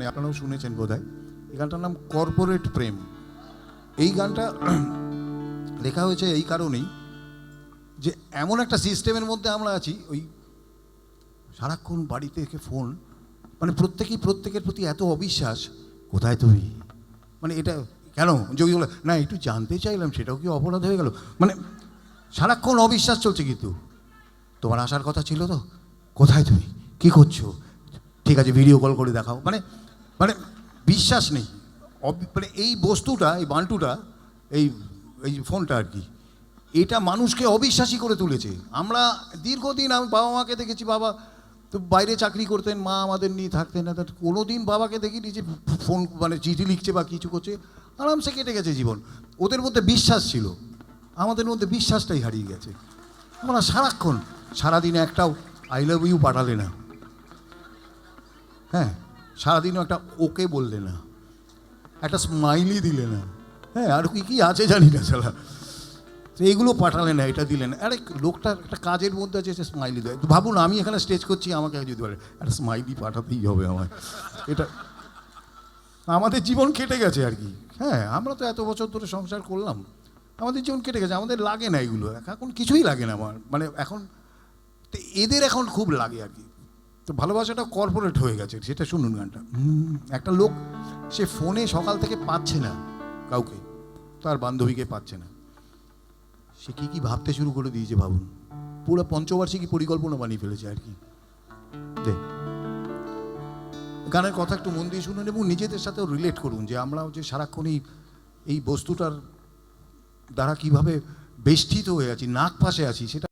আপনারাও শুনেছেন বোধহয়। এই গানটার নাম কর্পোরেট প্রেম। এই গানটা লেখা হয়েছে এই কারণেই যে এমন একটা সিস্টেমের মধ্যে আমরা আছি, ওই সারাক্ষণ বাড়ি থেকে ফোন, মানে প্রত্যেকেই প্রত্যেকের প্রতি এত অবিশ্বাস, কোথায় তুমি, মানে এটা কেন, যদি বলে না একটু জানতে চাইলাম সেটাও কি অপরাধ হয়ে গেল, মানে সারাক্ষণ অবিশ্বাস চলছে। কিন্তু তোমার আসার কথা ছিল তো, কোথায় তুমি, কি করছো, ঠিক আছে ভিডিও কল করে দেখাও, মানে মানে বিশ্বাস নেই। মানে এই বস্তুটা, এই বান্টুটা, এই এই ফোনটা আর কি, এটা মানুষকে অবিশ্বাসী করে তুলেছে। আমরা দীর্ঘদিন আমি বাবা মাকে দেখেছি, বাবা তো বাইরে চাকরি করতেন, মা আমাদের নিয়ে থাকতেন না, তার কোনো দিন বাবাকে দেখিনি যে ফোন মানে চিঠি লিখছে বা কিছু করছে, আরামসে কেটে গেছে জীবন। ওদের মধ্যে বিশ্বাস ছিল, আমাদের মধ্যে বিশ্বাসটাই হারিয়ে গেছে। আমরা সারাক্ষণ সারাদিনে একটাও আই লাভ ইউ পাঠালে না, হ্যাঁ, সারাদিনও একটা ওকে বললে না, একটা স্মাইলি দিলে না, হ্যাঁ, আর কি কী আছে জানি না সালা, তো এইগুলো পাঠালে না, এটা দিলেন। আরে লোকটা একটা কাজের মধ্যে আছে, সে স্মাইলি দেয়। ভাবুন আমি এখানে স্টেজ করছি, আমাকে যদি বলে একটা স্মাইলি পাঠাতেই হবে আমায়, এটা আমাদের জীবন কেটে গেছে আর কি। হ্যাঁ, আমরা তো এত বছর ধরে সংসার করলাম, আমাদের জীবন কেটে গেছে, আমাদের লাগে না এগুলো, এখন কিছুই লাগে না আমার, মানে এখন তো এদের এখন খুব লাগে আর কি। তো ভালোবাসাটা কর্পোরেট হয়ে গেছে, সেটা শুনুন গানটা। একটা লোক, সে ফোনে সকাল থেকে পাচ্ছে না কাউকে, তার বান্ধবীকে পাচ্ছে না, সে কী কী ভাবতে শুরু করে দিয়েছে ভাবুন, পুরো পঞ্চবার্ষিকী পরিকল্পনা বানিয়ে ফেলেছে আর কি। গানের কথা একটু মন দিয়ে শুনুন এবং নিজেদের সাথেও রিলেট করুন, যে আমরাও যে সারাক্ষণ এই বস্তুটার দ্বারা কীভাবে বেষ্টিত হয়ে আছি, নাক পাশে আছি, সেটা